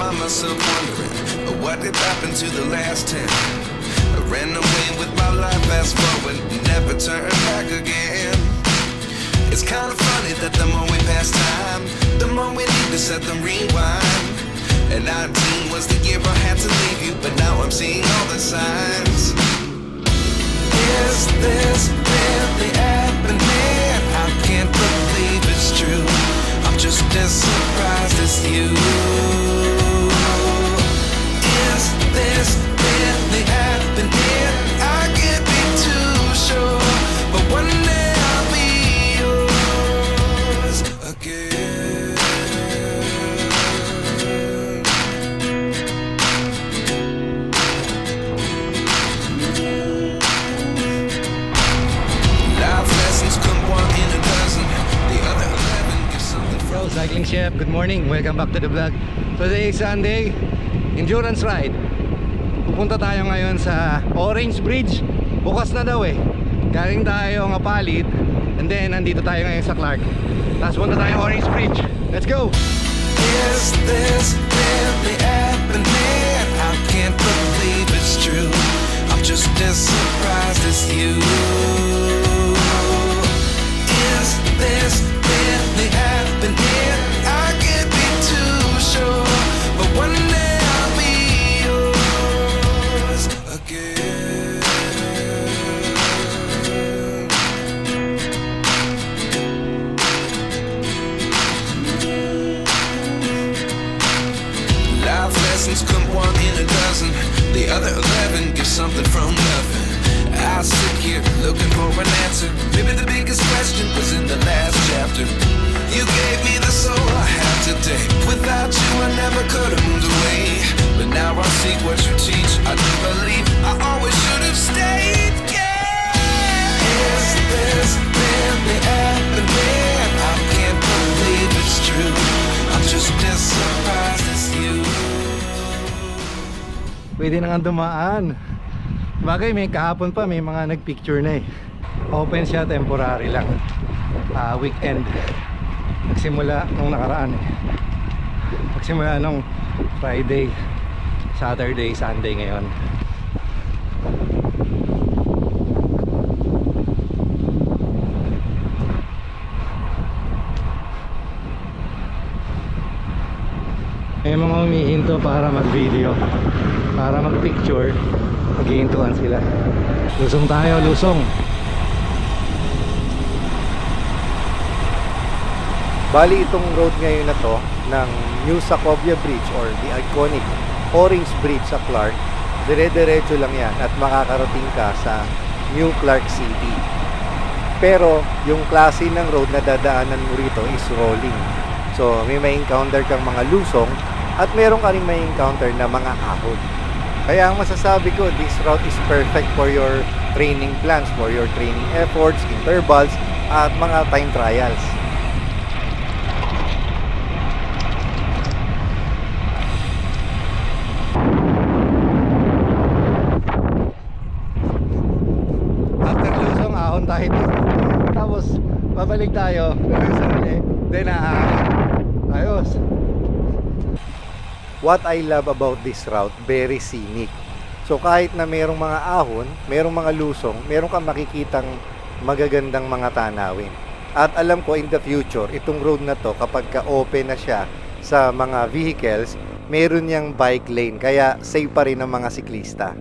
find myself wondering what did happen to the last 10. I ran away with my life, fast forward, never turn back again. It's kind of funny that the more we pass time, the more we need to set them rewind. And 19 was the year I had to leave you, but now I'm seeing all the signs. Is this really happening? I can't believe it's true. I'm just as surprised as you. Is this really happening? I can't be too sure, but one day I'll be yours again. Life lessons come one in a dozen. The other 11 give something from. Yo, Cycling Chef, good morning. Welcome back to the vlog. Today is Sunday, endurance ride. Pupunta tayo ngayon sa Orange Bridge. Bukas na daw eh. Galing tayo ng Apalit, and then nandito tayo ngayon sa Clark. Tapos punta tayo Orange Bridge. Let's go! Is this really happening? I can't believe it's true. I'm just as surprised as you. Is this really happening? I can't be too sure, but one day I'll be yours again. Life lessons come one in a dozen. The other 11 give something from nothing. I sit here looking for an answer. Maybe the biggest question was in the last chapter. You gave me the soul I have today. Without you I never could have moved away. But now I see what you teach. I do believe I always should have stayed. Yeah. Is this really happening? I can't believe it's true. I'm just as surprised as you. Pwede na nga dumaan. Bagay, may kahapon pa may mga nagpicture na eh. Open siya, temporary lang. Weekend. Nagsimula nung nakaraan eh. Nagsimula nung Friday, Saturday, Sunday ngayon. May mga humihinto para mag-video, para mag-picture. Maghihintuan sila. Lusong tayo, lusong. Bali itong road ngayon na to ng New Sacovia Bridge or the iconic Orange Bridge sa Clark, dire-diretso lang yan at makakarating ka sa New Clark City. Pero yung klase ng road na dadaanan mo rito is rolling. So may encounter kang mga lusong at meron ka rin may encounter na mga ahon. Kaya ang masasabi ko, this route is perfect for your training plans, for your training efforts, intervals, at mga time trials. After lusong, ahon tayo dito. Tapos babalik tayo sa uli. Then ayos. What I love about this route, very scenic. So kahit na merong mga ahon, merong mga lusong, meron kang makikitang magagandang mga tanawin. At alam ko in the future, itong road na to kapag ka-open na siya sa mga vehicles, meron niyang bike lane. Kaya safe pa rin ang mga siklista.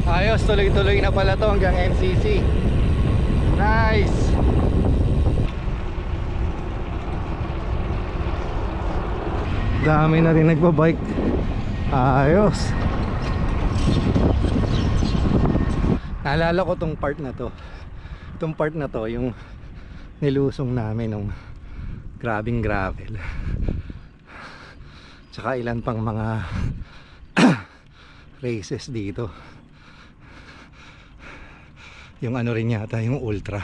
Ayos, tuloy-tuloy na pala to hanggang NCC. Nice. Dami na rin nagbabike. Ayos. Naalala ko tong part na to. Itong part na to yung nilusong namin nung grabing gravel. Tsaka ilan pang mga races dito. Yung ano rin yata, yung ultra.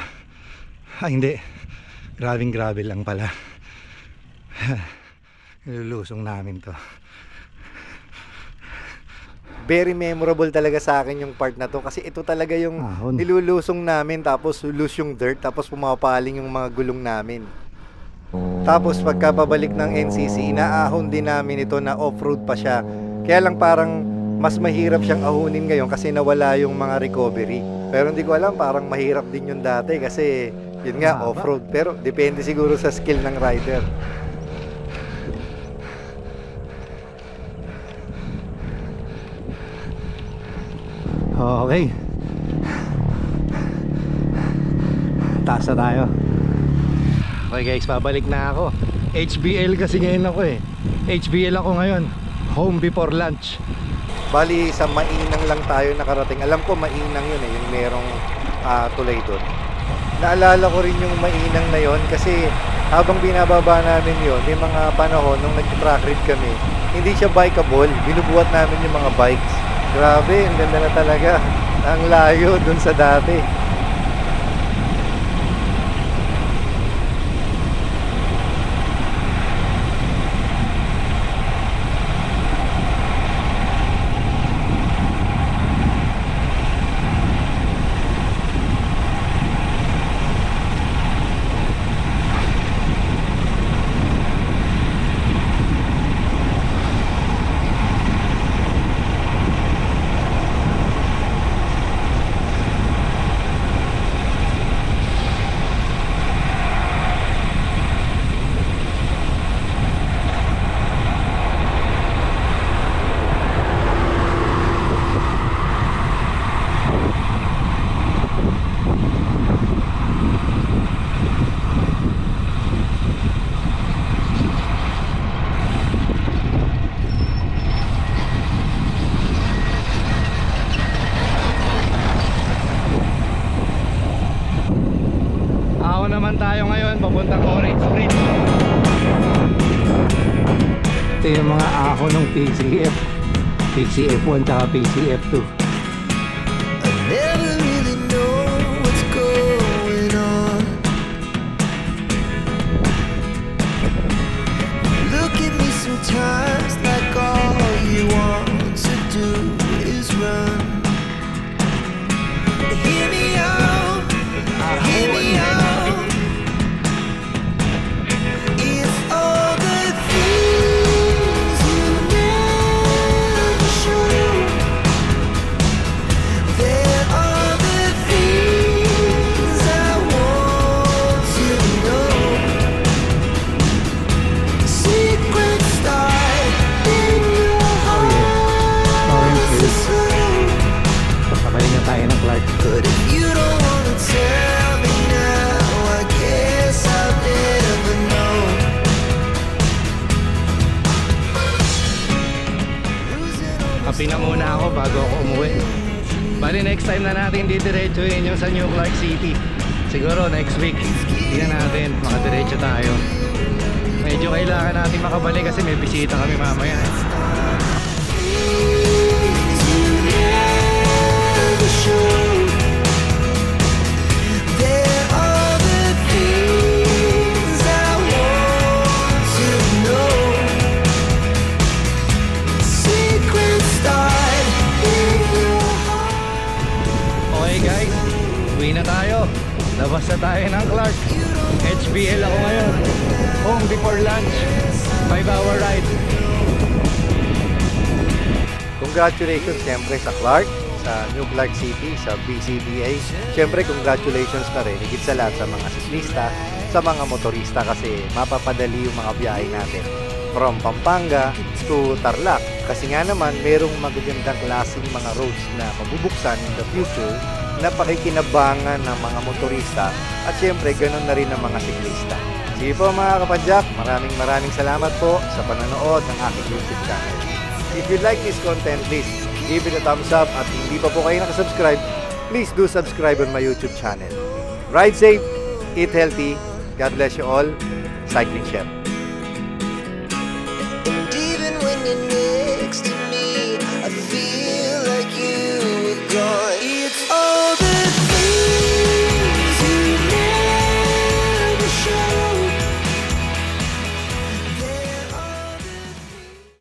Hindi, grabing gravel lang pala. Nilulusong namin to. very memorable talaga sa akin yung part na to kasi ito talaga yung Ahon. nilulusong namin tapos loose yung dirt tapos pumapaling yung mga gulong namin. Tapos pagkapabalik ng NCC, inaahon din namin ito na off-road pa siya. Kaya lang parang mas mahirap siyang ahunin ngayon kasi nawala yung mga recovery. Pero hindi ko alam, parang mahirap din yun dati kasi yun nga, Mahaba. off-road. Pero depende siguro sa skill ng rider. Okay. Taas na tayo. Okay guys, babalik na ako. HBL kasi ngayon ako eh. HBL ako ngayon. Home before lunch. Bali, sa Mainang lang tayo nakarating. Alam ko Mainang yun eh, yung merong tulay doon. Naalala ko rin yung Mainang na yon kasi habang binababa namin yon, may mga panahon nung nag-track ride kami, hindi siya bikeable. Binubuhat namin yung mga bikes. Grabe, ang ganda na talaga. Ang layo dun sa dati. Ako naman tayo ngayon, papuntang Orange Bridge. Ito yung mga ako ng PCF. PCF1 tsaka PCF2. Never really know what's going on. Look at me sometimes like all you want to do is run. Hear me out, hear me out. It's all the things you never show. There are the things I want to know. Secrets start in your heart. Orange Bridge. So, Pabalik na tayo ng Clark. but if you don't wanna tell me now, I guess I'll never know. Losing all Kapi na muna ako bago ako umuwi. Bali next time na natin didiretsuhin yung sa New Clark City. Siguro next week. Tingnan natin, makadiretso tayo. Medyo kailangan natin makabalik kasi may bisita kami mamaya. things you never show. There are the things I want to know. Secrets start in your heart. Okay guys, uwi na tayo. Labas na tayo ng Clark. HBL ako ngayon. Home before lunch. 5-hour ride. Congratulations siyempre sa Clark, sa New Clark City, sa BCBA. Siyempre congratulations na rin higit sa lahat sa mga siklista, sa mga motorista kasi mapapadali yung mga biyahe natin from Pampanga to Tarlac. Kasi nga naman merong magagandang klaseng mga roads na mabubuksan in the future na pakikinabangan ng mga motorista at siyempre ganun na rin ng mga siklista. Sige po mga kapadyak, maraming salamat po sa panonood ng aking YouTube channel. If you like this content, please give it a thumbs up at hindi pa po kayo nakasubscribe, please do subscribe on my YouTube channel. Ride safe, eat healthy, God bless you all, Cycling Chef. And even when you're next to